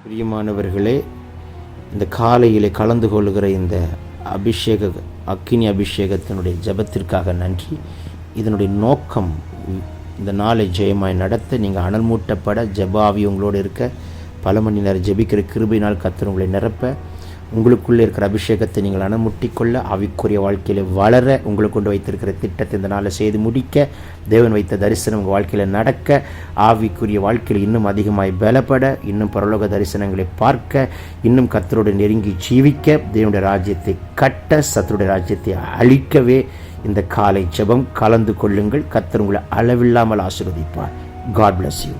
பிரியமானவர்களே, இந்த காலையிலே கலந்து கொள்கிற இந்த அக்கினி அபிஷேகத்தினுடைய ஜெபத்திற்காக நன்றி. இதனுடைய நோக்கம் இந்த நாளை ஜெயமாய் நடத்த, நீங்கள் அனல் மூட்டப்பட, ஜெபாவி உங்களோடு இருக்க, பல மணி நேரம் ஜெபிக்கிற கிருபையினால் கர்த்தர் உங்களை நிரப்ப, உங்களுக்குள்ளே இருக்கிற அபிஷேகத்தை நீங்கள் அனமுட்டிக்கொள்ள, ஆவிக்குரிய வாழ்க்கையில் வளர, உங்களை கொண்டு வைத்திருக்கிற திட்டத்தை இந்த நாளில் செய்து முடிக்க, தேவன் வைத்த தரிசனம் உங்கள் வாழ்க்கையில் நடக்க, ஆவிக்குரிய வாழ்க்கையில் இன்னும் அதிகமாய் பலப்பட, இன்னும் பரலோக தரிசனங்களை பார்க்க, இன்னும் கர்த்தரோடு நெருங்கி ஜீவிக்க, தேவனுடைய ராஜ்யத்தை கட்ட, சத்துருடைய ராஜ்யத்தை அழிக்கவே இந்த காலை ஜெபம் கலந்து கொள்ளுங்கள். கர்த்தர் உங்களை அளவில்லாமல் ஆசீர்வதிப்பார். God bless you.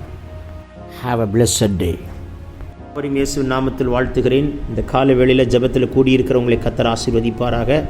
Have a blessed day. இயேசு நாமத்தில் வாழ்த்துகிறேன். இந்த காலை வேளையில் ஜெபத்தில் கூடியிருக்கிறவங்களை கர்த்தர் ஆசீர்வதிப்பாராக.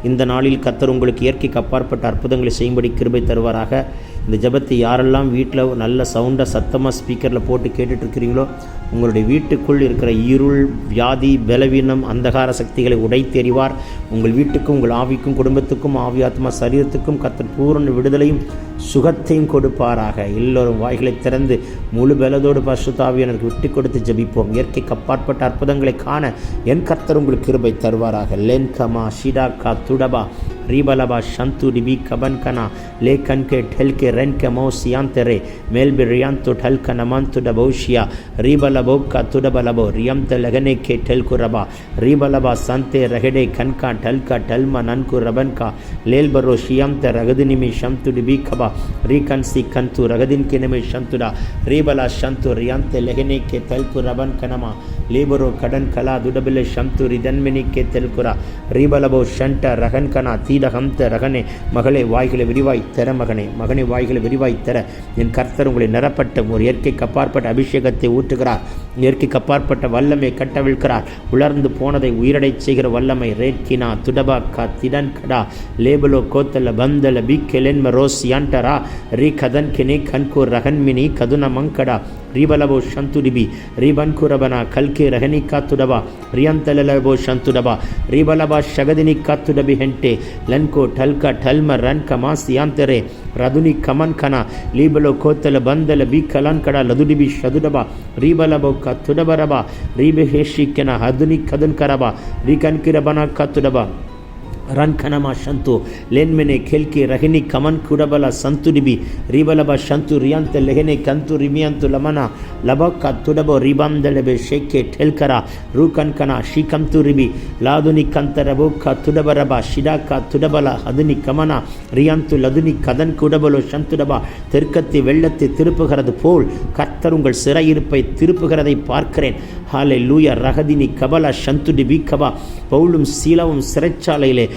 இந்த நாளில் கர்த்தர் உங்களுக்கு இயற்கைக்கு அப்பாற்பட்ட அற்புதங்களை செய்யும்படி கிருபை தருவாராக. இந்த ஜெபத்தை யாரெல்லாம் வீட்டில் நல்ல சவுண்டாக சத்தமாக ஸ்பீக்கரில் போட்டு கேட்டுட்ருக்கிறீங்களோ, உங்களுடைய வீட்டுக்குள் இருக்கிற இருள், வியாதி, பலவீனம், அந்தகார சக்திகளை உடைத்தெறிவார். உங்கள் வீட்டுக்கும், உங்கள் ஆவிக்கும், குடும்பத்துக்கும், ஆவி ஆத்மா சரீரத்துக்கும் கர்த்தர் பூரண விடுதலையும் சுகத்தையும் கொடுப்பாராக. எல்லோரும் வாய்களை திறந்து முழு பலதோடு பரிசுத்த ஆவியானவருக்கு விட்டு கொடுத்து ஜெபிப்போம். இயற்கைக்கு அப்பாற்பட்ட அற்புதங்களை காண என் கர்த்தர் உங்களுக்கு கிருபை தருவாராக. லென்கமா ஷிடாக்கா துடபா ரீபலபா ஷந்து டிபி கபன்கனா லேகன்கே டெல்கே ரென்கே மோசியாந்தரே மேல்பி ரியாந்து டல்க நமாந்து டபௌஷியா ரீபலபோக்கா துடபலபோ ரியம் லெகனே கே டெல்குரபா ரீபலபா சந்தே ரஹெடே கன்கா டல்கா டல்மா நன்கு ரபன்கா லேல்பரோ ஷியாந்த ரகதினிமி ஷந்து டிபி கபா ரீகன்சி கந்து ரகதின் கினமி ஷந்துடா ரீபலா ஷந்து ரியாந்த லெகனே கே டல்கு ரபன் கனமா லேபரோ கடன் கலா துடபிலே ஷந்து ரிதன்மினி கே டெல்குரா ரீபலபோ ஷண்ட ரகன் கனா தீடகம்த ரகனே மகளே வாய்களை விரிவாய் தர, மகனே வாய்களை விரிவாய் தர. என் கர்த்தர் உங்களை நிரப்பட்ட ஒரு இயற்கைக்கு அப்பாற்பட்ட அபிஷேகத்தை ஊற்றுகிறார். இயற்கைக்கு அப்பாற்பட்ட வல்லமை கட்டவிழ்கிறார். உலர்ந்து போனதை உயிரடை செய்கிற வல்லமை ரேட்கினா துடபா கா திடன் கடா லேபலோ கோத்தல பந்தல பிக்கெலென்ம ரோஸ் யாண்டரா ரீ கதன் கினே கன்கோ ரகன்மினி கதுன மங்கடா ரீபலபோ ஷந்துடிபி ரீபன்குரபனா கல்கே ரகனிகா துடபா ரியாந்தலபோ ஷந்துடபா ரீபலபா ஷகதினிகா துடபி ஹென்டே லன்கோ டல்கா டல்ம ரன்க மாஸ் யாந்தரே ரதுனி கமன் கனா லீபலோ கோத்தல பந்தல பி கலான் கடா லதுடிபி ஷதுடபா ரீபலபோ கத்துடபரபா ரீபஹேஷிக்கன ஹதுனி கதன் கரபா ரீகன்கிரபனா கத்துடபா ரன்கனமா ஷந்து லேன்மெனே கெல்கி ரஹினி கமன் குடபல சந்துடிபி ரீபலபா ஷந்து ரியாந்த லெஹனே கந்து ரிமியந்து லமனா லபக்கா துடபோ ரிபாந்தலபே ஷேக்கே டெல்கரா ரூகன்கனா ஷிகம்து ரிபி லாதுனி கந்தரபோக்கா துடபரபா ஷிடாக்கா துடபல ஹதுனி கமனா ரியாந்து லதுனி கதன் குடபலோ ஷந்துடபா தெற்கத்தை வெள்ளத்தை திருப்புகிறது போல் கர்த்தர் உங்கள் சிறையிருப்பை திருப்புகிறதை பார்க்கிறேன். ஹாலே லூயா ரகதினி கபலா ஷந்துடி பிகபா பவுலும் சீலவும் சிறைச்சாலையிலே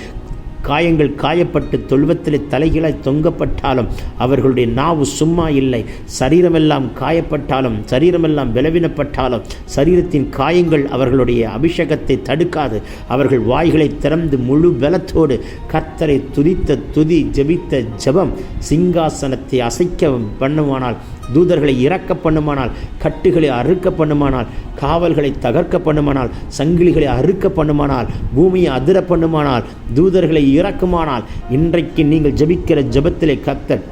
காயங்கள் காயப்பட்டு தொழுவத்திலே தலைகளை தொங்கப்பட்டாலும் அவர்களுடைய நாவு சும்மா இல்லை. சரீரமெல்லாம் காயப்பட்டாலும், சரீரமெல்லாம் பலவீனப்பட்டாலும், சரீரத்தின் காயங்கள் அவர்களுடைய அபிஷேகத்தை தடுக்காது. அவர்கள் வாய்களை திறந்து முழு பலத்தோடு கர்த்தரை துதித்த துதி, ஜெபித்த ஜெபம் சிங்காசனத்தை அசைக்க பண்ணுவானால், தூதர்களை இறக்க பண்ணுமானால், கட்டுகளை அறுக்க பண்ணுமானால், காவல்களை தகர்க்க பண்ணுமானால், சங்கிலிகளை அறுக்க பண்ணுமானால், பூமியை அதிர பண்ணுமானால், தூதர்களை இறக்குமானால், இன்றைக்கு நீங்கள் ஜெபிக்கிற ஜெபத்திலே கர்த்தர்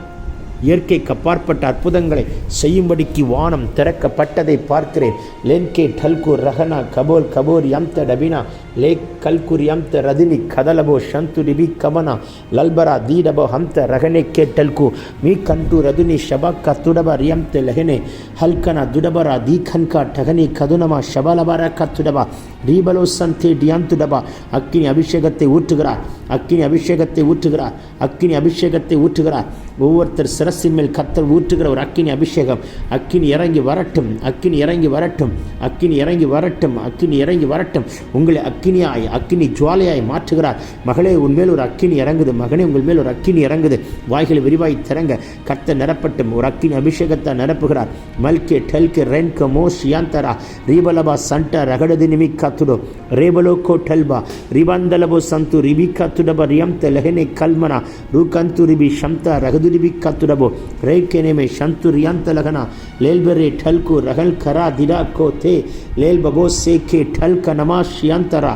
இயற்கைக்கு அப்பாற்பட்ட அற்புதங்களை செய்யும்படிக்கு வானம் திறக்கப்பட்டதை பார்க்கிறேன். லென்கே டல்கு ரஹனா கபோல் கபோர் யம்த டபினா லே கல்குர் யம்த ரதினி கதலபோ ஷந்து டிபி கமனா லல்பரா தீடபோ ஹம்த ரகனே கே டல்கு மீ கண்டு ரதுனி ஷபாக்கா துடபா ரியம்த லெஹனே ஹல்கனா துடபரா தீ கன்கா டகனி கதுனமா ஷபலபரா கத்துடபா ரீபலோ சந்தே டியாந்துடபா. அக்கினி அபிஷேகத்தை ஊற்றுகிறார், அக்கினி அபிஷேகத்தை ஊற்றுகிறார், அக்கினி அபிஷேகத்தை ஊற்றுகிறார். ஒவ்வொருத்தர் சிரசின் மேல் கர்த்தர் ஊற்றுகிற ஒரு அக்கினி அபிஷேகம். அக்கினி இறங்கி வரட்டும், அக்கினி இறங்கி வரட்டும், அக்கினி இறங்கி வரட்டும், அக்கினி இறங்கி வரட்டும். உங்களை அக்கினியாய், அக்கினி ஜுவாலையாய் மாற்றுகிறார். மகளே, உன்மேல் ஒரு அக்கினி இறங்குது. மகனே, உங்கள் மேல் ஒரு அக்கினி இறங்குது. வாய்களை விரிவாய் திறங்க. கர்த்தர் நிரப்பட்டும். ஒரு அக்கினி அபிஷேகத்தை நிரப்புகிறார். மல்கே டெல்கே ரென்க மோஸ் யாந்தரா ரீபலபா சண்ட ரகடதி நிமிக்கா துடோ ரேபலோ கோ டல்பா ரிபந்தலபோ சந்து ரிபிகா துடப ரியம்த லெஹனே கல்மனா ரூகந்து ரிபி ஷம்த ரகதுரிபி கத்துடபோ ரேக்கெனேமே ஷந்து ரியாந்த லகனா லேல்பரே டல்கு ரகல் கரா திடா கோ தே லேல்பபோ சேக்கே டல்க நமா ஷியாந்தரா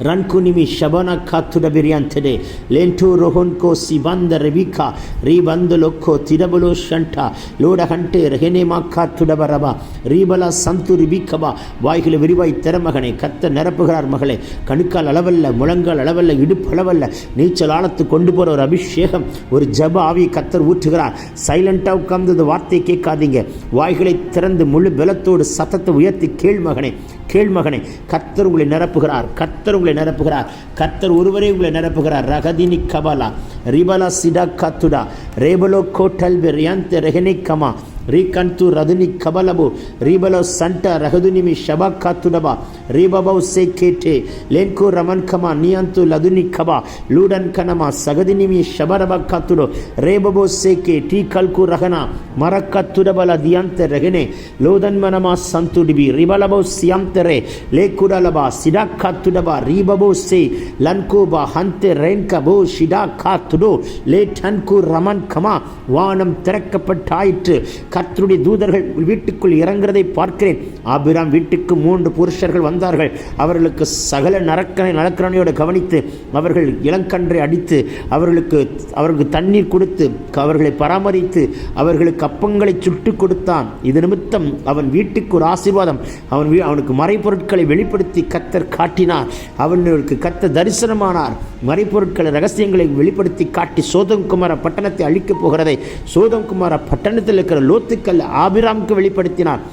ரன்குனிமி ஷபனா காத்துட பிரியாந்தடே லென்டோ ரோஹன்கோ சிபந்த ரெபிகா ரீபந்தலொக்கோ திடபலோ ஷண்டா லோடகண்டே ரெஹெனேமா காத்துட பரபா ரீபலா சந்து ரிபிகபா. வாய்களை விரிவாய் திறமகனே கத்த நிரப்புகிறார் மகளே. கணுக்கால் அளவல்ல, முழங்கால் அளவல்ல, இடுப்பு அளவல்ல, நீச்சல் ஆழத்து கொண்டு போகிற ஒரு அபிஷேகம், ஒரு ஜப ஆவியை கத்தர் ஊற்றுகிறார். சைலண்டாக உட்கார்ந்து இந்த வார்த்தையை கேட்காதீங்க. வாய்களை திறந்து முழு பலத்தோடு சத்தத்தை உயர்த்தி கேள்மகனே, கேள்மகனே. கர்த்தர் உங்களை நிரப்புகிறார், கர்த்தர் உங்களை நிரப்புகிறார், கர்த்தர் ஒருவரே உங்களை நிரப்புகிறார். ரகதினி கபாலா ரிபலா சிடா காத்துடா ரேபலோ கோட்டல் வெரியாந்த ரெஹனி கமா ரீகந்து ரதுனி கபலபு ரீபலோ சண்டா ரகதுனிமி ஷபா காத்துடபா ரீபபௌ சே கேட்டே லேன்கோ ரமன் கமா நியந்து லதுனி கபா லூடன் கனமா சகதினிமி ஷபரபா காத்துடோ ரேபபோ சேகே டீ கல்கு ரகனா மரக்கத்துடபல தியந்த ரெகனே லோதன் மனமா சந்துடிபி ரிபலபோ சியம்தரே லேக்குடலபா சிடா காத்துடபா ரீபபோ சே லன்கோபா ஹந்தே ரென்கபோ ஷிடா காத்துடோ லே டன்கு ரமன் கமா. வானம் திறக்கப்பட்டாயிற்று. கர்த்தருடைய தூதர்கள் வீட்டுக்குள் இறங்குறதை பார்க்கிறேன். ஆபிராம் வீட்டுக்கு 3 புருஷர்கள் வந்தார்கள். அவர்களுக்கு சகல நரக்கரணையோடு கவனித்து அவர்கள் இளங்கன்றை அடித்து அவர்களுக்கு தண்ணீர் கொடுத்து அவர்களை பராமரித்து அவர்களுக்கு அப்பங்களை சுட்டு கொடுத்தான். இது நிமித்தம் அவன் வீட்டுக்கு ஒரு ஆசீர்வாதம். அவனுக்கு மறைப்பொருட்களை வெளிப்படுத்தி கர்த்தர் காட்டினார். அவனுக்கு கர்த்தர் தரிசனமானார். மறைப்பொருட்களை ரகசியங்களை வெளிப்படுத்தி காட்டி சோதம் குமார பட்டணத்தை அழிக்கப் போகிறதை சோதம் குமார பட்டணத்தில் இருக்கிற லோத்துக்கள் ஆபிராமுக்கு வெளிப்படுத்தினார்.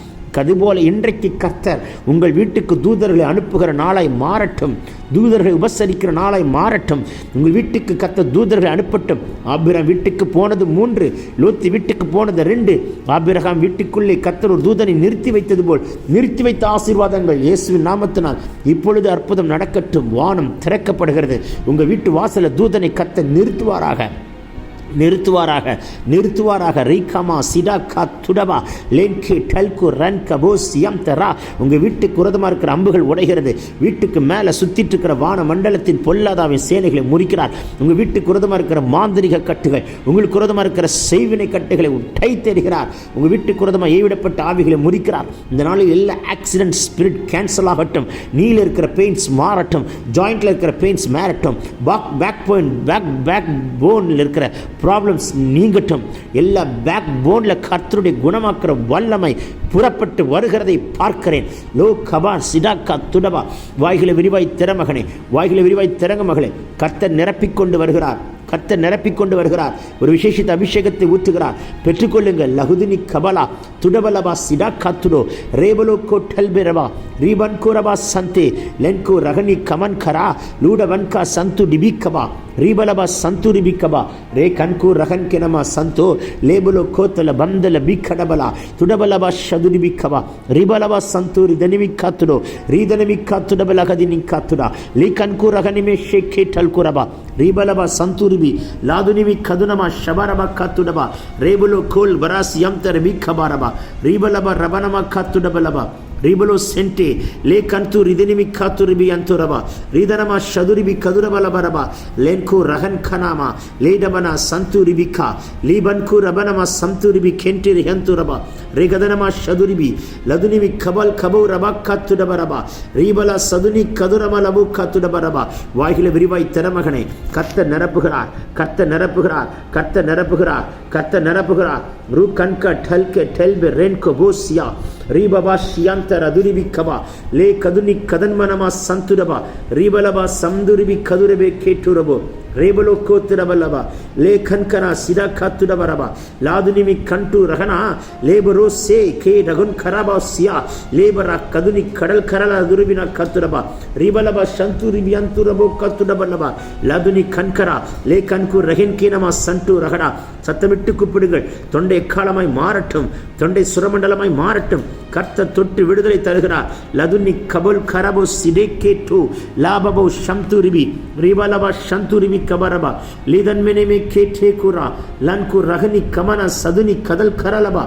அதுபோல இன்றைக்கு கர்த்தர் உங்கள் வீட்டுக்கு தூதர்களை அனுப்புகிற நாளாய் மாறட்டும். தூதர்களை உபசரிக்கிற நாளாய் மாறட்டும். உங்கள் வீட்டுக்கு கர்த்தர் தூதர்களை அனுப்பட்டும். ஆபிரகாம் வீட்டுக்கு போனது 3, லோத்து வீட்டுக்கு போனது 2. ஆபிரகாம் வீட்டுக்குள்ளே கர்த்தர் ஒரு தூதனை நிறுத்தி வைத்தது போல் நிறுத்தி வைத்த ஆசீர்வாதங்கள் இயேசுவின் நாமத்தினால் இப்பொழுது அற்புதம் நடக்கட்டும். வானம் திறக்கப்படுகிறது. உங்கள் வீட்டு வாசல தூதனை கர்த்தர் நிறுத்துவாராக. ரீகாமா சிடா காத்துடபா லேன்கே டல்கு ரன்கபோ சியம்தரா. உங்கள் வீட்டுக்கு விரோதமாக இருக்கிற அம்புகள் உடைகிறது. வீட்டுக்கு மேலே சுற்றிட்டு இருக்கிற வான மண்டலத்தின் பொல்லாதாவின் சேனைகளை முறிக்கிறார். உங்கள் வீட்டுக்கு விரோதமாக இருக்கிற மாந்திரிக கட்டுகள், உங்களுக்கு விரோதமாக இருக்கிற செய்வினை கட்டுகளை உடைத்தெறிகிறார். உங்கள் வீட்டுக்கு விரோதமாக ஏவிடப்பட்ட ஆவிகளை முறிக்கிறார். இந்த நாளில் எல்லா ஆக்சிடென்ட் ஸ்பிரிட் கேன்சல் ஆகட்டும். நீல இருக்கிற பெயின்ஸ் மாறட்டும். ஜாயிண்டில் இருக்கிற பெயின்ஸ் மாறட்டும். பேக் போனில் இருக்கிற ப்ராப்ளம்ஸ் நீங்கட்டும். எல்லா பேக் போனில் கர்த்தருடைய குணமாக்குற வல்லமை புறப்பட்டு வருகிறதை பார்க்கிறேன். லோ கபா சிடாக்கா துடபா. வாய்களை விரிவாய் திறமகனே, வாய்களை விரிவாய் திறங்க மகளே. கர்த்தர் நிரப்பிக்கொண்டு வருகிறார். ஒரு விசேஷித்த அபிஷேகத்தை ஊற்றுகிறார். பெற்றுக்கொள்ளுங்கள். லகுதினி கபலா துடபலபா சிடா காத்துடோ ரேபலோ கோட்டல் பெரபா ரீபன் கோரபா சந்தே லென்கோ ரகனி கமன் கரா லூடவன்கா சந்து டிபிக்கபா ரீபலபா சந்து ரிபிக்கபா ரே கன்கு ரகன் கெனமா சந்தோ லேபலோ கோத்தல பந்தல பிக்கடபலா துடபலபா ஷதுடிபிக்கபா ரீபலபா சந்து ரிதனிமி காத்துடோ ரீதனிமி காத்துடபல கதினி காத்துடா லீ கன்கு ரகனிமே ஷேக்கே டல்குரபா ரீபலபா சந்துரிபி லாதுனிமி கதுனமா ஷபரபா காத்துடபா ரேபலோ கோல் வராஸ் யம்தர பிக்கபாரபா ரீபலபா ரபனமா காத்துடபலபா ரிபலோ சென்டே லே கந்து ரிதனிமி காத்துரிபி அந்துரபா ரிதனமா ஷதுரிபி கதுரபலபரபா லேன்கோ ரகன் கனாமா லேடபனா சந்துரிபிகா லீபன்கு ரபனமா சந்துரிபி கென்டிரி ஹந்துரபா ரேகதனமா ஷதுரிபி லதுனிமி கபல் கபௌ ரபா காத்துடபரபா ரீபலா சதுனி கதுரமலபு காத்துடபரபா. வாய்களை விரிவாய் திறமகனே. கர்த்தர் நிரப்புகிறார். ரூ கன்க டல்கே டெல்பே ரென்கோ போசியா ரீபபா ஷியந்தர துரிபிக்கபா லே கதுனி கதன்மனமா சந்துடபா ரீபலபா சந்துரிபி கதுரபே கேட்டுரபோ ரேபலோ கோத்திரபல்லபா லே கன்கனா சிடா காத்துடபரபா லாதுனிமி கண்டு ரகனா லேபரோ சே கே ரகுன் கரபா சியா லேபரா கதுனி கடல் கரலா துருபினா காத்துடபா ரீபலபா சந்துரிபி அந்துரபோ காத்துடபல்லபா லாதுனி கன்கரா லே கன்கு ரஹின் கீனமா சண்டு ரகடா. சத்தமிட்டு கூப்பிடுங்கள். தொண்டை எக்காலமாய் மாறட்டும். தொண்டை சுரமண்டலமாய் மாறட்டும். கர்த்தர் தொட்டு விடுதலை தருகிறார். லதுனி கபுல் கரபோ சிடேக்கே டூ லாபபோ சந்துரிபி ரிபலபா சந்துரிபி கபரபா லிதன்மெனேமே கேட்டே குரா லன்கு ரகனி கமன சதுனி கதல் கரலபா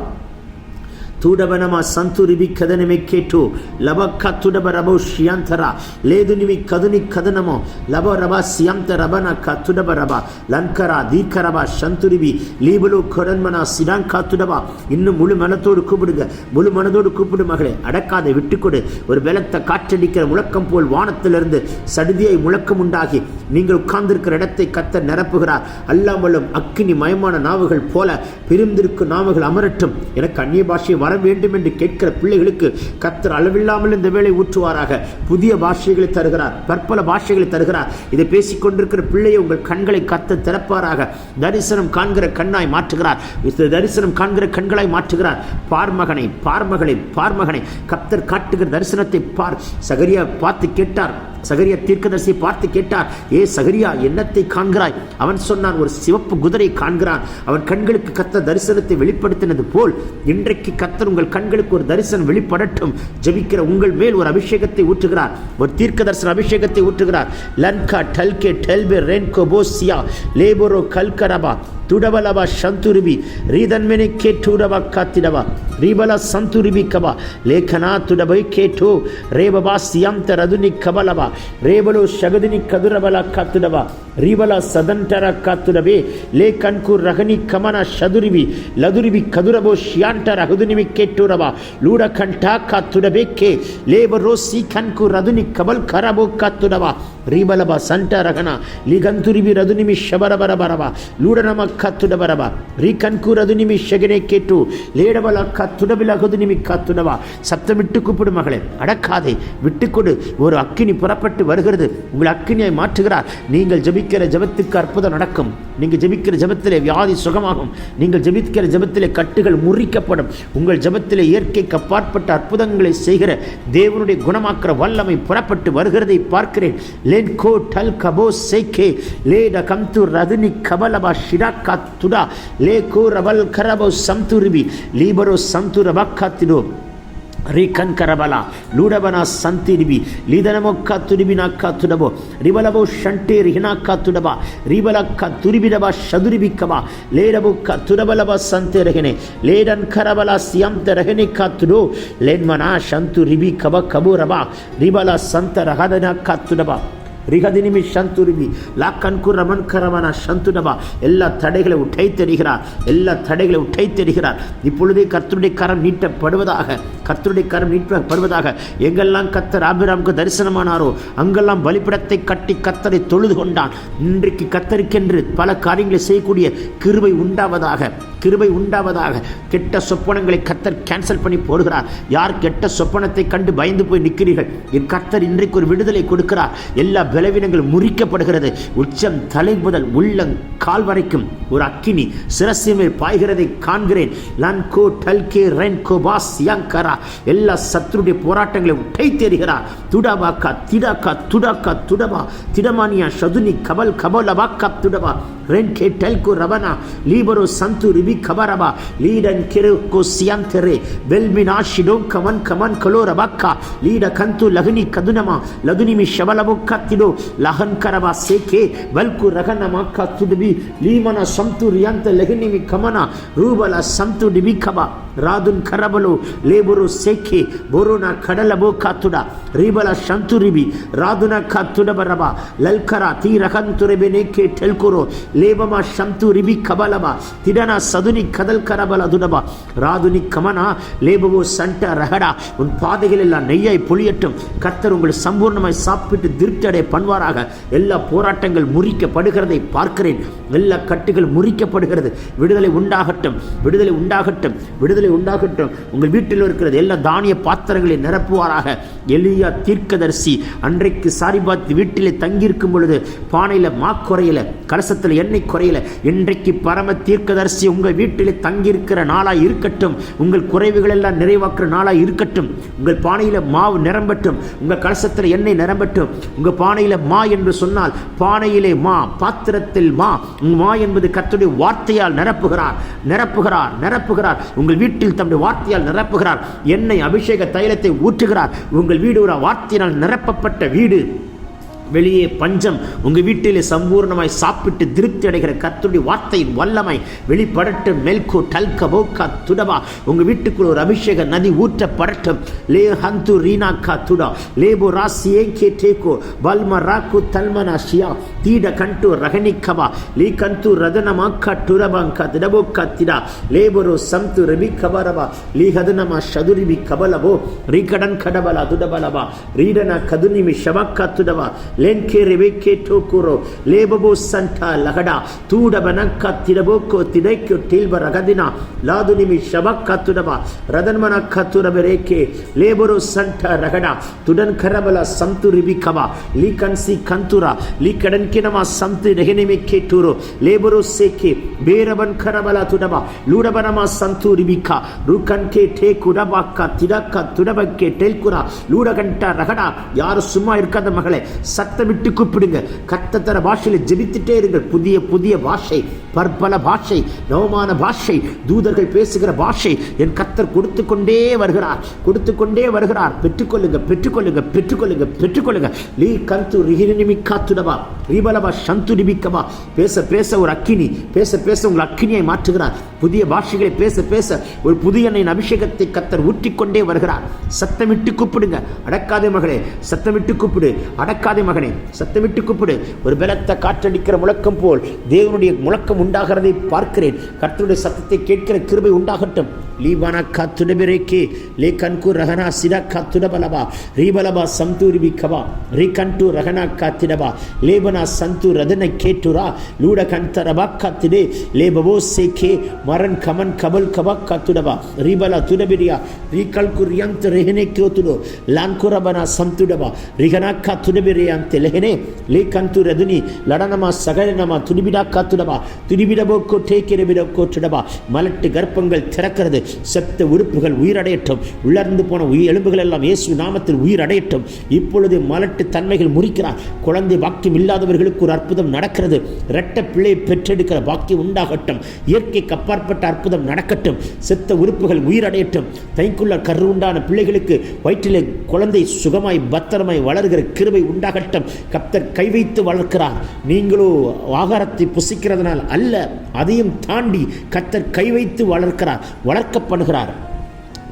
தூடபனமா சந்துரிபி கதனமே கேட்டு லபக்க துடப ரபோ ஷியாந்தரா லேதுனிமி கதுனி கதனமோ லப ரபா சியாந்த ரபனக்க துடப ரபா லன்கரா தீக்கரபா சந்துரிபி லீபலு கொரன்மனா சிடாங்கா துடபா. இன்னும் முழு மனத்தோடு கூப்பிடுங்க, முழு மனதோடு கூப்பிடு மகளே. அடக்காதை, விட்டுக்கொடு. ஒரு பலத்த காற்றடிக்கிற முழக்கம் போல் வானத்திலிருந்து சடுதியை முழக்கம் உண்டாகி நீங்கள் உட்கார்ந்திருக்கிற இடத்தை கர்த்தர் நிரப்புகிறார். அல்லாமலும் அக்கினி மயமான நாவுகள் போல பிரிந்திருக்கும் நாவுகள் அமரட்டும். எனக்கு அந்நிய பாஷை வர வேண்டும் என்று கேட்கிற பிள்ளைகளுக்கு கர்த்தர் அளவில்லாமல் இந்த வேளை ஊற்றுவாராக. புதிய பாஷைகளை தருகிறார், பற்பல பாஷைகளை தருகிறார். இதை பேசிக் கொண்டிருக்கிற பிள்ளையை உங்கள் கண்களை கர்த்தர் திறப்பாராக. தரிசனம் காண்கிற கண்ணாய் மாற்றுகிறார், தரிசனம் காண்கிற கண்களாய் மாற்றுகிறார். பார்மகனை, பார்மகளை, பார்மகனை கர்த்தர் காட்டுகிற தரிசனத்தை பார். சகரியா பார்த்து கேட்டார், சகரியா தீர்க்கதரிசியை பார்த்து கேட்டார், ஏ சகரியா என்னத்தை காண்கிறாய்? அவன் சொன்னான், ஒரு சிவப்பு குதிரை காண்கிறான். அவன் கண்களுக்கு கர்த்தர் தரிசனத்தை வெளிப்படுத்தினது போல் இன்றைக்கு கர்த்தர் உங்கள் கண்களுக்கு ஒரு தரிசனம் வெளிப்படட்டும். ஜெபிக்கிற உங்கள் மேல் ஒரு அபிஷேகத்தை ஊற்றுகிறார், ஒரு தீர்க்க தரிசன அபிஷேகத்தை ஊற்றுகிறார். லன்கா டல்கே டெல்பே ரென்கோ போசியா லேபோரோ கல்கரபா துடபலபா சந்துருபி ரீதன்மெனே கேட்டுடபா காத்திடபா ரீபல சந்துருபி கபா லேಖನಾ துடபை கேட்டோ ரேபபா சியாந்த ரதுனி கபலபா ரேபலோ ಶಗದಿನಿ ಕದುರಬಲ ಕಾತುಡಬ ರೀಬಲ ಸದಂಟರ ಕಾತುಡಬೆ ಲೇ ಕನ್ಕು ರಗನಿ ಕಮನ ಶದುರಿಬಿ ಲದುರಿಬಿ ಕದುರಬೋ ಶಿಯಾಂಟರ ಹದುನಿಮಿ ಕೆಟ್ಟುರಬ ಲೂಡ ಕಂಠ ಕಾತುಡಬೇಕೆ ಲೇಬರೋ ಸಿ ಕನ್ಕು ರದುನಿ ಕಬಲ್ ಕರಬೋ ಕಾತುಡಬ ರೀಬಲಬ ಸಂಟ ರಗನ ಲಿಗಂತುರಿಬಿ ರದುನಿಮಿ ಶಬರಬರ ಬರಬ ಲೂಡನಮ ಕಾತುಡಬರಬ ರೀ ಕನ್ಕು ರದುನಿಮಿ ಶಗನೆ ಕೆಟ್ಟು ಲೇಡಬಲ காத்துடபில அகுதுனிமி காத்துடவா. சப்தமிட்டு கூப்பிடு மகளே, அடக்காதே, விட்டுக்கொடு. ஒரு அக்கினி புறப்பட்டு வருகிறது, உங்கள் அக்கினியை மாற்றுகிறார். நீங்கள் ஜெபிக்கிற ஜெபத்துக்கு அற்புதம் நடக்கும். நீங்கள் ஜெபிக்கிற ஜெபத்திலே வியாதி சுகமாகும். நீங்கள் ஜெபிக்கிற ஜெபத்திலே கட்டுகள் முறிக்கப்படும். உங்கள் ஜெபத்திலே இயற்கைக்கு அப்பாற்பட்ட அற்புதங்களை செய்கிற தேவனுடைய குணமாக்குற வல்லமை புறப்பட்டு வருகிறதை பார்க்கிறேன். லேன்கோ டல் கபோ சேகே லேட கம்து ரதுனி கபலபா ஷிராக்கா துடா லேகோ ரபல் கரபோ சம்துரிபி லீபரோ சந்துரபக்காத்திடோ ரிகன் கரபலா லூடபனா சந்திரிபி லீதனமொக்கா துரிபினாக்கா துடபோ ரிபலபோ ஷண்டே ரிஹினாக்கா துடபா ரிபலக்கா துரிபிடபா ஷதுரிபிக்கபா லேடபுக்கா துடபலபா சந்தேரகனே லேடன் கரபலா சியம்த ரகனிக்கா துடோ லேன்மனா ஷந்து ரிபி கப கபூரபா ரிபலா சந்த ரகதனாக்கா துடபா ரிகதினிமி சந்துரிபி லாக்கன்கு ரமன் கரமனா சந்துடபா. எல்லா தடைகளை உடைத்தெறிகிறார், எல்லா தடைகளை உடைத்தெறிகிறார். இப்பொழுதே கர்த்தருடைய கரம் நீட்டப்படுவதாக, கர்த்தருடைய கரம் நீட்டப்படுவதாக. எங்கெல்லாம் கர்த்தர் ஆபிரகாமுக்கு தரிசனமானாரோ அங்கெல்லாம் பலிபீடத்தை கட்டி கர்த்தரை தொழுது கொண்டான். இன்றைக்கு கர்த்தருக்கென்று பல காரியங்களை செய்யக்கூடிய கிருபை உண்டாவதாக, கிருபை உண்டாவதாக. கெட்ட சொப்பனங்களை கர்த்தர் கேன்சல் பண்ணி போடுகிறார். யார் கெட்ட சொப்பனத்தை கண்டு பயந்து போய் நிற்கிறீர்கள், என் கர்த்தர் இன்றைக்கு ஒரு விடுதலை கொடுக்கிறார். எல்லா பலவீனங்கள் முறிக்கப்படுகிறது. உச்சம் தலை முதல் உள்ளம் கால் வரைக்கும் ஒரு அக்கினி சிரசின் மேல் பாய்கிறதை காண்கிறேன். லன்கோ டல்கே ரென்கோ பாஸ் யாங்கரா எல்லா சத்துருடைய போராட்டங்களை உடைத்தெறிகிறார். துடபாக்கா திடாக்கா துடாக்கா துடபா திடமானியா ஷதுனி கபல் கபலபாக்கா துடபா ரென்கே டல்கோ ரபனா லீபரோ சந்து ரிபி கபரபா லீடன் கிருக்கோ சியாந்தரே வெல்மினா ஷிடோம் கமன் கமன் கலோ ரபாக்கா லீட கந்து லகுனி கதுனமா லதுனிமி ஷபலபுக்கா திடோ லஹன் கரபா சேகே வல்கு ரகனமாக்கா துடுபி லீமன சம்து ரியாந்த லகுனிமி கமனா ரூபல சம்து டிபி கபா ராதுன் கரபலோ லேபுரு சேகே போரோனா கடலபோ காத்துடா ரீபல சந்துரிபி ராதுனா காத்துடபரபா லல்கரா தீ ரகந்துரபி நேக்கே டெல்குரோ லேபமா சம்து ரிபி கபலபா திடனா சதுனி கதல் கரபல துடபா ராதுனி கமனா லேபவோ சண்ட ரகடா. உன் பாதைகள் எல்லாம் நெய்யாய் பொழியட்டும். கர்த்தர் உங்களை சம்பூர்ணமாய் சாப்பிட்டு திருப்தி பண்ணுவாராக. எல்லா போராட்டங்கள் முறிக்கப்படுகிறதை பார்க்கிறேன். எல்லா கட்டுகள் முறிக்கப்படுகிறது. விடுதலை உண்டாகட்டும், விடுதலை உண்டாகட்டும், விடுதலை உண்டாகட்டும். உங்கள் வீட்டில் இருக்கிறது எல்லா தானிய பாத்திரங்களை நிரப்புவாராக. எலியா தீர்க்கதரிசி அன்றைக்கு சாரிபாத் வீட்டிலே தங்கியிருக்கும் பொழுது பானையில மா குறையல, கலசத்தில் எண்ணெய் குறையல. இன்றைக்கு பரம தீர்க்கதரிசி உங்கள் வீட்டிலே தங்கியிருக்கிற நாளாய் இருக்கட்டும். உங்கள் குறைவுகள் எல்லாம் நிறைவாக்குற நாளாய் இருக்கட்டும். உங்கள் பானையில மாவு நிரம்பட்டும், உங்கள் கலசத்தில் எண்ணெய் நிரம்பட்டும். உங்க பானையில மா என்று சொன்னால் பானையிலே மா, பாத்திரத்தில் மா. மா என்பது கர்த்தருடைய வார்த்தையால் நிரப்புகிறார், நிரப்புகிறார், நிரப்புகிறார். உங்கள் வீட்டில் தம்முடைய வார்த்தையால் நிரப்புகிறார். எண்ணெய் அபிஷேக தைலத்தை ஊற்றுகிறார். உங்கள் வீடு ஒரு வார்த்தையினால் நிரப்பப்பட்ட வீடு. வெளியே பஞ்சம், உங்க வீட்டிலே சம்பூர்ணமாய் சாப்பிட்டு திருப்தி அடைகிற கர்த்தருடைய வார்த்தையின் வல்லமை வெளிப்படட்டும். மெல்கோ டல்க போக்கா துடபா, உங்க வீட்டுக்குள்ள ஒரு அபிஷேக நதி ஊற்றப்படட்டும். லே ஹந்து ரீனாக்கா துடா லேபோ ராசி ஏகே டேகோ பல்ம ராக்கு தல்மனா ஷியா தீட கண்டு ரகனிக்கபா லீ கந்து ரதனமாக்கா துரபாங்கா திடபோக்கா திடா லேபரோ சம்து ரபி கபரபா லீ ஹதனமா ஷதுரிபி கபலபோ ரீகடன் கடபலா துடபலபா ரீடனா கதுனிமி ஷபக்கா துடபா லேன்கே ரெபேக்கே டோக்குரோ லேபபோ சண்டா லகடா தூடபனக்கா திடபோக்கோ திடைக்கோ டீல்ப ரகதினா லாதுனிமி ஷபக்கா துடபா ரதன்மனக்கா துரபரேக்கே லேபரோ சண்டா ரகடா துடன் கரபல சம்து ரிபிகபா லீ கன்சி கந்துரா லீ கடன்கினமா சம்து ரெகனிமி கேட்டூரோ லேபரோ சேக்கே பேரபன் கரபல துடபா லூடபனமா சந்து ரிபிகா ரூகன்கே டே குடபாக்கா திடக்கா துடபக்கே டெல்குரா லூடகண்டா ரகடா. யாரும் சும்மா இருக்காத மகளே, சத்தமிட்டு கூப்பிடுங்க. கர்த்தர் பாஷையில ஜெபித்துட்டே இருங்கள். புதிய புதிய பாஷை, பற்பல பாஷை, நவமான பாஷை, தூதர்கள் பேசுகிற பாஷை என் கர்த்தர் கொடுத்து கொண்டே வருகிறார், கொடுத்து கொண்டே வருகிறார். பெற்றுக்கொள்ளுங்க, பெற்றுக்கொள்ளுங்க, பெற்றுக்கொள்ளுங்க, பெற்றுக்கொள்ளுங்க. லீ கந்து ரிஹினிமி காத்துடவா ரீபலவா சந்து நிபிக்கவா. பேச பேச ஒரு அக்கினி, பேச பேச உங்கள் அக்கினியை மாற்றுகிறார். புதிய பாஷைகளை பேச பேச ஒரு புதிய எண்ணெயின் அபிஷேகத்தை கர்த்தர் ஊற்றிக்கொண்டே வருகிறார். சத்தமிட்டு கூப்பிடுங்க. அடக்காதே மகளே, சத்தமிட்டு கூப்பிடு. அடக்காதே மகனே, சத்தமிட்டு கூப்பிடு. ஒரு பலத்த காற்றடிக்கிற முழக்கம் போல் தேவனுடைய முழக்கம் உண்டாகிறதை பார்க்கிறேன். கர்த்தருடைய சத்தத்தை கேட்கிற கிருபை உண்டாகட்டும். லீபானா காத்துடபிரேக்கே லே கன்கு ரகனா சிடா காத்துடபலபா ரீபலபா சம்தூரிபி கபா ரீ கண்டு ரகனா காத்திடபா லேபனா சந்து ரதனை கேட்டுரா லூட கந்தரபா காத்திடே லேபவோ சேக்கே மரன் கமன் கபல் கபா காத்துடபா ரீபலா துடபிரியா ரீகல்கு ரியந்த் ரெஹனே கியோத்துடோ லான்குரபனா சம்துடபா ரிகனா காத்துடபிரியாந்த் லெஹனே லே கந்து ரதுனி லடனமா சகலனமா துடிபிடா காத்துடபா துடிபிடபோ கோட்டே கிரபிடோ கோட்டுடபா. மலட்டு கர்ப்பங்கள் திறக்கிறது. செத்த உறுப்புகள் உயிரடையட்டும். உலர்ந்து போன எலும்புகள் எல்லாம் இயேசு நாமத்தில் உயிரடையட்டும். இப்பொழுது மலட்டு தன்மைகள் முறிக்கிறார். குழந்தை பாக்கியம் இல்லாதவர்களுக்கு ஒரு அற்புதம் நடக்கிறது. இரட்ட பிள்ளையை பெற்றெடுக்கிற பாக்கியம் உண்டாகட்டும். இயற்கைக்கு அப்பாற்பட்ட அற்புதம் நடக்கட்டும். செத்த உறுப்புகள் உயிரடையட்டும். தைக்குள்ள கரு உண்டான பிள்ளைகளுக்கு வயிற்றிலே குழந்தை சுகமாய் பத்திரமாய் வளர்கிற கிருபை உண்டாகட்டும். கர்த்தர் கை வைத்து வளர்க்கிறார். நீங்களோ ஆகாரத்தை புசிக்கிறதுனால் அல்ல, அதையும் தாண்டி கர்த்தர் கை வைத்து வளர்க்கிறார், வளர்க்கப்படுகிறார்.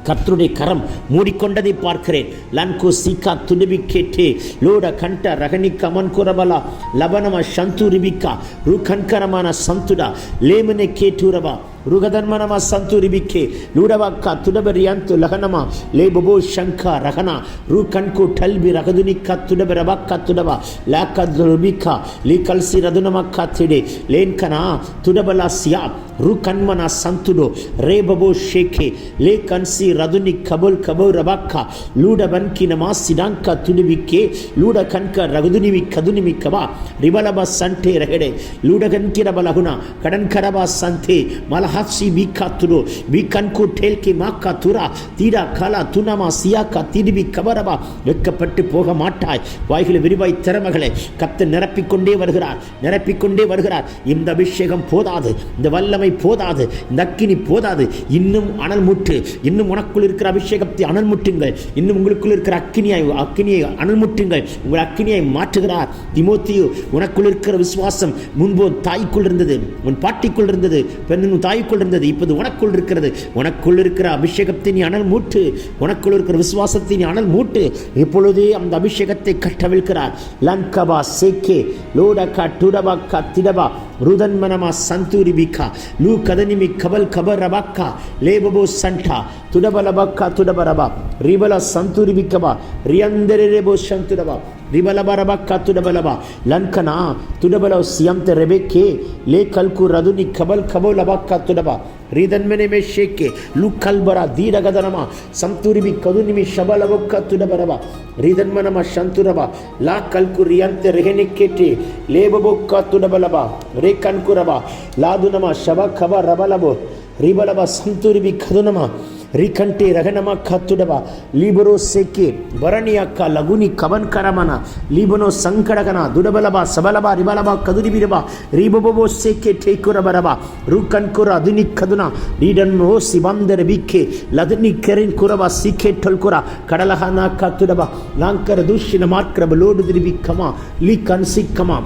கர்த்தருடைய கரம் மூடிக்கொண்டதை பார்க்கிறேன். லன்கோ சீக்கா துடுபி கேட்டே லோட கண்ட ரகனி கமன் குரபலா லபனம சந்து ரிபிகா ரு கண்கரமான சந்துடா லேமனே கேட்டுரவா ருகதன்மனமா சந்து ரிபிக்கே லூடவாக்கா துடபரியாந்து லகனமா லேபபோ சங்கா ரகனா ரு கண்கு டல்பி ரகதுனிக்கா துடபரவாக்கா துடவா லாக்கா ருபிகா லீ கல்சி ரதுனமக்கா திடே லேன்கனா துடபலா சியா ரு கண்மனா சந்துடோ ரேபபோ ஷேகே லே கன்சி ரதுனி கபோல் கபோ ரபாக்கா லூடபன்கினமா சிடாங்கா துடுபிக்கே லூட கண்க ரகுதுனிமி கதுனிமிக்கவா ரிபலபா சண்டே ரகடே லூடகன்கிரபலகுனா கடன்கரபா சந்தே மல ஹாசி பீகாத்துரோ பீகன்கு டேல்கி மாக்கா துரா தீடா காலா துனமா சியாக்கா திடிபி கபரபா. வெட்கப்பட்டு போக மாட்டாய். வாய்களை விரிவாய் திறமகளை கர்த்தர் நிரப்பிக்கொண்டே வருகிறார், நிரப்பிக்கொண்டே வருகிறார். இந்த அபிஷேகம் போதாது, இந்த வல்லமை போதாது, இந்த அக்கினி போதாது. இன்னும் அனல் முட்டு. இன்னும் உனக்குள் இருக்கிற அபிஷேகத்தை அனல் முட்டுங்கள். இன்னும் உங்களுக்குள் இருக்கிற அக்கினியை அனல் முட்டுங்கள். உங்கள் அக்கினியை மாற்றுகிறார். திமோத்தேயு, உனக்குள் இருக்கிற விசுவாசம் முன்பு தாய்க்குள் இருந்தது, உன் பாட்டிக்குள் இருந்தது, பெண்ணின் தாய்க்குள் இருந்தது, இப்போது உனக்குள் இருக்கிறது. உனக்குள் இருக்கிற அபிஷேகத்தை நீ அனல் மூட்டு. உனக்குள் இருக்கிற விசுவாசத்தை நீ அனல் மூட்டு. இப்பொழுதே அந்த அபிஷேகத்தை கட்டவிழ்க்கிறார். லங்கபா சேக்கே லோடகா டுடபாக்கா திடபா ருதன்மனமா சந்தூரிபிகா லூ கதனிமி கபல் கபர் ரபாக்கா லேபபோ சண்டா துடபலபாக்கா துடபரபா ரிபல சந்தூரிபிகபா ரியந்தரேபோ சந்துடபா ரிபலபரபாக்கா துடபலபா லன்கனா துடபல சியம்த ரெபேக்கே லே கல்கு ரதுனி கபல் கபோலபாக்கா துடபா ரீதன்மனே ஷேக்கே லூ கல்பரா தீரகதனமா சந்தூரிபி கதுனிமி ஷபலபோக்கா துடபரபா ரீதன்மனமா சந்துரபா லா கல்கு ரியந்த ரெஹனிக்கேட்டே லேபபோக்கா துடபலபா ரே கன்குரபா லாதுனமா ஷப கப ரபலபோ ரிபலபா சந்தூரிபி கதுனமா ரிகண்டே ரகனமக்கா துடபா லீபரோ சேக்கே பரணியக்கா லகுனி கவன் கரமனா லீபனோ சங்கடகனா துடபலபா சபலபா ரிபலபா கதுரிபிரபா ரீபபோ சேக்கே டேக்குரபரபா ரூகன்குரா அதுனி கதுனா ரீடன்மோ சிவந்தர விக்கே லதுனி கெரின் குரபா சீக்கே டொல்குரா கடலஹனா கத்துடபா லாங்கர துஷின மார்க்கரப லோடு திரிபிக்கமா லீ கன்சிக்கமா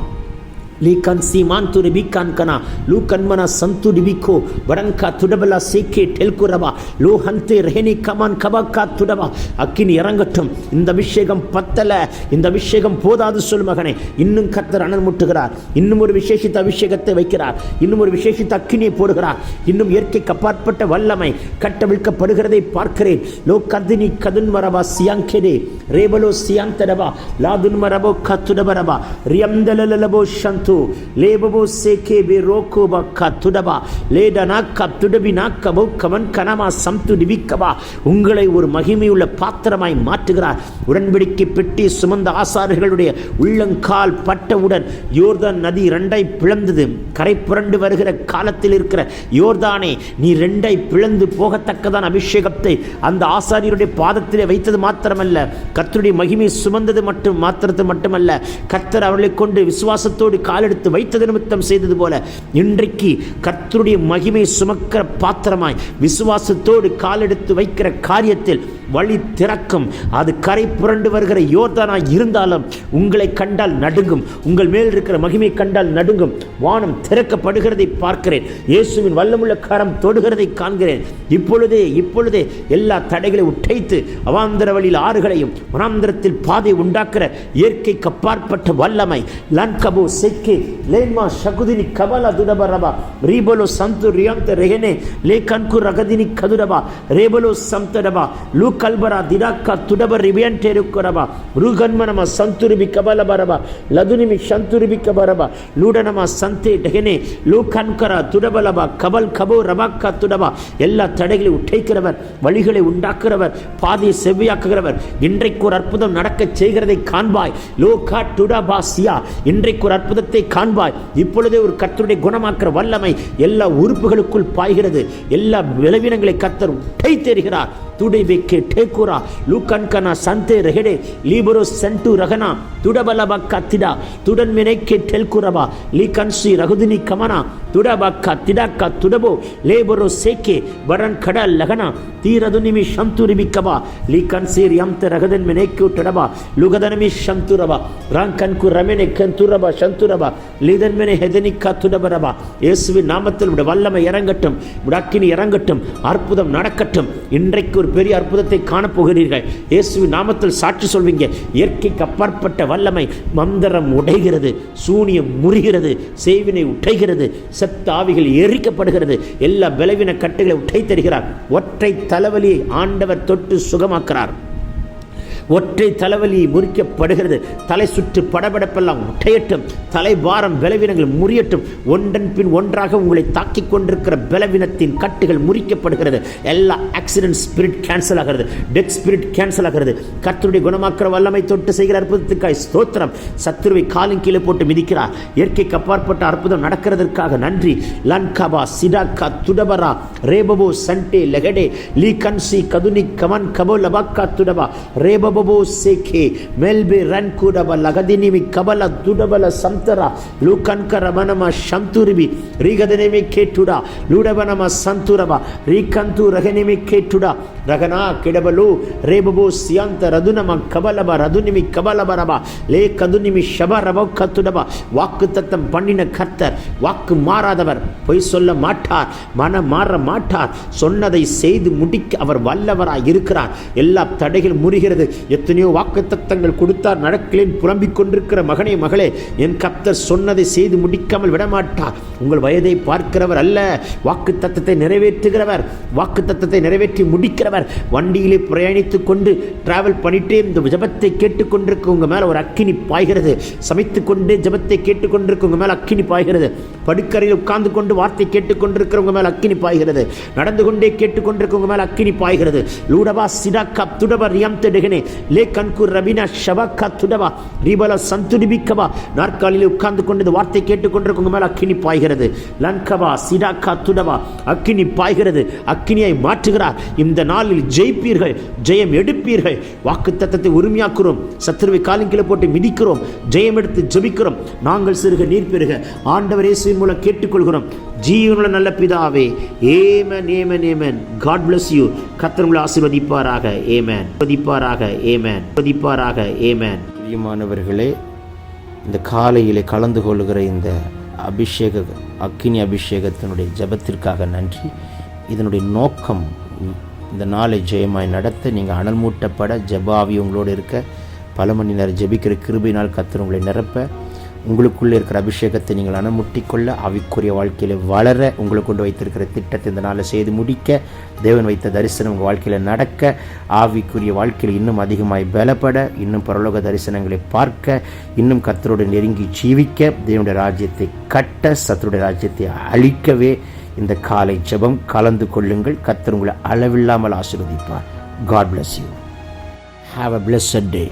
Likan siman tu ribikan kana lukan mana santu ribiko baranka tudabala seke telkuraba lo hante reheni kaman kabaka tudaba அக்கினி இறங்கட்டும். இந்த அபிஷேகம் பத்தல, இந்த அபிஷேகம் போதாது சொல் மகனே. இன்னும் கர்த்தர் அனல் முட்டுகிறார். இன்னும் ஒரு விசேஷித்த அபிஷேகத்தை வைக்கிறார். இன்னும் ஒரு விசேஷித்த அக்கினியை போடுகிறார். இன்னும் இயற்கைக்கு அப்பாற்பட்ட வல்லமை கட்டவிழ்க்கப்படுகிறதை பார்க்கிறேன். லோ கதினி கதுன் மரபா சியாங்கெடே ரேபலோ சியாந்தரபா லாதுன் மரபோ கத்துடபரபா ரியம்தலலபோ சந்து லேபபோ சேகே பெரோகோபா கத்துடபா லேடனா கத்துடபினா கபோ கமன் கனமா சம்து டிபிக்கபா உங்களை ஒரு மகிமையுள்ள பாத்திரமாய் மாற்றுகிறார். உடன்படிக்கை பெட்டி சுமந்த ஆசாரியர்களுடைய உள்ளங்கால் பட்டவுடன் யோர்தான் நதி இரண்டாய் பிளந்தது. கரை புரண்டு வருகிற காலத்தில் இருக்கிற யோர்தானே, நீ இரண்டை பிளந்து போகத்தக்கதான் அபிஷேகத்தை அந்த ஆசாரியருடைய பாதத்திலே வைத்தது மாத்திரமல்ல, கர்த்தருடைய மகிமை சுமந்தது மட்டுமல்ல, கர்த்தர் அவர்களை கொண்டு விசுவாசத்தோடு காலெடுத்து வைத்தது நிமித்தம் செய்தது போல இன்றைக்கு கர்த்தருடைய மகிமை சுமக்கிற பாத்திரமாய் விசுவாசத்தோடு காலெடுத்து வைக்கிற காரியத்தில் வழி திறக்கும். அது கரை புரண்டு வருகிற யோர்தானாய் இருந்தாலும் உங்களை கண்டால் நடுங்கும். உங்கள் மேல் இருக்கிற மகிமை கண்டால் நடுங்கும். வானம் திறக்கப்படுகிறதை பார்க்கிறேன். இயேசுவின் வல்லமுள்ள கரம் தொடுகிறதை காண்கிறேன். இப்பொழுதே எல்லா தடைகளை உடைத்து அவாந்தர வழியில் ஆறுகளையும் வனாந்தரத்தில் பாதை உண்டாக்குற இயற்கைக்கு அப்பாற்பட்ட வல்லமை லன்கபோ செக்கே லேமா ஷகுதினி கபலா துடபரபா ரீபலோ சந்து ரியாந்த ரெஹனே லேகன்கு ரகதினி கதுடபா ரேபலோ சம்தடபா லூ கல்பரா திடாக்கா துடப ரிபியன்டேருக்கரபா ரூகன்மனமா சந்துரிபி கபலபரபா லதுனிமி சந்துரிபி கபரபா லூடனமா சந்தே டெஹனே லூ கன்கரா துடபலபா கபல் கபோ ரபாக்கா துடபா எல்லா தடைகளை உடைக்கிறவர், வழிகளை உண்டாக்குறவர், பாதையை செவ்வியாக்குகிறவர். இன்றைக்கு ஒரு அற்புதம் நடக்க செய்கிறதை காண்பாய். லோகா துடபாசியா இன்றைக்கு ஒரு அற்புதத்தை காண்பாய். இப்பொழுதே ஒரு கர்த்தருடைய குணமாக்குற வல்லமை எல்லா உறுப்புகளுக்குள் பாய்கிறது. எல்லா விளைவினங்களை கர்த்தர் உடைத்தெறிகிறார். துடை வெக்கே டேக்குரா லூக்கன்கனா சந்தே ரெஹடே லீபரோ சென்டு ரகனா துடபலபக்கா திடா துடன் மினைக்கே டெல்குரபா லீகன்சி ரகுதினி கமனா துடபக்கா திடாக்கா துடபோ லேபரோ சேக்கே வரன் கடா லகனா தீரதுனிமி சந்துரிபிக்கபா லீகன்சி ரியம்த ரகதன் மினைக்கு டடபா லுகதனமி சந்துரபா ராங்கன்கு ரமெனே கந்துரபா சந்துரபா லீதன்மெனே ஹெதனிக்கா துடபரபா. இயேசுவின் நாமத்தில் உடைய வல்லமை இறங்கட்டும், அக்கினி இறங்கட்டும், அற்புதம் நடக்கட்டும். இன்றைக்கு ஒரு பெரிய அற்புதத்தை காணப்போகிறீர்கள். இயேசுவின் நாமத்தில் சாட்சி சொல்வீங்க. இயற்கைக்கு அப்பாற்பட்ட வல்லமை மந்திரம் உடைகிறது, சூனியம் முறிகிறது, செய்வினை உடைகிறது, செத்த ஆவிகள் எரிக்கப்படுகிறது, எல்லா பலவீன கட்டுகளை உடை தருகிறார். ஒற்றை தலைவலியை ஆண்டவர் தொட்டு சுகமாக்குறார். ஒற்றை தலைவலி முறிக்கப்படுகிறது. தலை சுற்று படபடப்பெல்லாம் உடையட்டும். தலைபாரம் பலவீனங்கள் முறியட்டும். ஒன்றன் பின் ஒன்றாக உங்களை தாக்கிக் கொண்டிருக்கிற பலவீனத்தின் கட்டுகள் முறிக்கப்படுகிறது. எல்லா ஆக்சிடென்ட் ஸ்பிரிட் கேன்சல் ஆகிறது. டெத் ஸ்பிரிட் கேன்சல் ஆகிறது. கர்த்தருடைய குணமாக்குற வல்லமை தொட்டு செய்கிற அற்புதத்துக்காய் ஸ்தோத்திரம். சத்துருவை காலின் கீழே போட்டு மிதிக்கிறார். இயற்கைக்கு அப்பாற்பட்ட அற்புதம் நடக்கிறதற்காக நன்றி. லன்கபா சிடாக்கா துடபரா ரேபபோ சண்டே லெகடே லீ கன்சி கதுனி கமன் கபோ லபாக்கா துடபா ரேபபோ சேகே மெல்பே ரன்குடப லகதினிமி கபல துடபல சம்தரா லூகன்கரமனம சந்துரிபி ரீகதனிமி கேட்டுடா லூடபனம சந்துரபா ரீகந்து ரகனிமி கேட்டுடா ரகனா கிடபலு ரேபபோ சியாந்த ரதுனம கபலப ரதுனிமி கபலபரபா லே கதுனிமி ஷபரபோ கத்துடபா. வாக்கு தத்தம் பண்ணின கர்த்தர் வாக்கு மாறாதவர், பொய் சொல்ல மாட்டார், மனம் மாற மாட்டார். சொன்னதை செய்து முடிக்க அவர் வல்லவராய் இருக்கிறார். எல்லா தடைகள் முறிகிறது. எத்தனையோ வாக்கு தத்தங்கள் கொடுத்தார், நடக்கலேன் புலம்பிக் கொண்டிருக்கிற மகனே மகளே, என் கர்த்தர் சொன்னதை செய்து முடிக்காமல் விடமாட்டார். உங்கள் வயதை பார்க்கிறவர் அல்ல, வாக்கு தத்தத்தை நிறைவேற்றுகிறவர், வாக்கு தத்தத்தை நிறைவேற்றி முடிக்கிறவர். வண்டியிலே பிரயாணித்துக் கொண்டு டிராவல் பண்ணிட்டே இந்த ஜபத்தை கேட்டுக்கொண்டிருக்க உங்க மேல ஒரு அக்கினி பாய்கிறது. சமைத்துக் கொண்டு ஜபத்தை கேட்டுக்கொண்டிருக்க உங்க மேல அக்கினி பாய்கிறது. படுக்கறையில் உட்கார்ந்து கொண்டு வார்த்தை கேட்டுக்கொண்டிருக்கிறவங்க மேல அக்கினி பாய்கிறது. நடந்து கொண்டே கேட்டுக்கொண்டிருக்கவங்க மேல அக்கினி பாய்கிறது. லூடபா சிடாக்கா துடப ரியம் தெடுகனே லே கண்கூர் ரபினா ஷபக்கா துடவா ரிபல சந்துடிபிக்கவா. நாற்காலியில் உட்கார்ந்து கொண்டு இந்த வார்த்தை கேட்டுக்கொண்டிருக்க உங்க மேல அக்கினி பாய்கிறது. லன்கவா சிடாக்கா துடவா அக்கினி பாய்கிறது. அக்கினியை மாற்றுகிறார். இந்த நாளில் ஜெயிப்பீர்கள், ஜெயம் எடுப்பீர்கள். வாக்கு தத்தத்தை உரிமையாக்குறோம். சத்துருவை காலின் கீழே போட்டு மிதிக்கிறோம். ஜெயம் எடுத்து ஜெபிக்கிறோம். நாங்கள் சிறுக நீர் பெறுக ஆண்டவர் இயேசுவின் மூலம் கேட்டுக்கொள்கிறோம். ஜீவனுள்ள நல்ல பிதாவே. ஏமன் ஏமன் ஏமன். God bless you. கர்த்தர் உங்களை ஆசீர்வதிப்பாராக. ஏமன். ஆசீர்வதிப்பாராக. ஏமன். ஆசீர்வதிப்பாராக. ஏமன். பிரியமானவர்களே, இந்த காலையிலே கலந்து கொள்கிற இந்த அக்கினி அபிஷேகத்தினுடைய ஜெபத்திற்காக நன்றி. இதனுடைய நோக்கம் இந்த நாளை ஜெயமாய் நடத்த, நீங்கள் அனல் மூட்டப்பட, ஜெபாவி உங்களோடு இருக்க, பல மணி நேரம் ஜெபிக்கிற கிருபையினால் கர்த்தர் உங்களை நிரப்ப, உங்களுக்குள்ளே இருக்கிற அபிஷேகத்தை நீங்கள் அனமுட்டிக்கொள்ள, ஆவிக்குரிய வாழ்க்கையில் வளர, உங்களை கொண்டு வைத்திருக்கிற திட்டத்தை இந்த நாளில் செய்து முடிக்க, தேவன் வைத்த தரிசனம் உங்கள் வாழ்க்கையில் நடக்க, ஆவிக்குரிய வாழ்க்கையில் இன்னும் அதிகமாய் பலப்பட, இன்னும் பரலோக தரிசனங்களை பார்க்க, இன்னும் கர்த்தரோடு நெருங்கி ஜீவிக்க, தேவனுடைய ராஜ்யத்தை கட்ட, சத்துருடைய ராஜ்யத்தை அழிக்கவே இந்த காலை ஜெபம் கலந்து கொள்ளுங்கள். கர்த்தர் உங்களை அளவில்லாமல் ஆசீர்வதிப்பார். God bless you. Have a blessed day.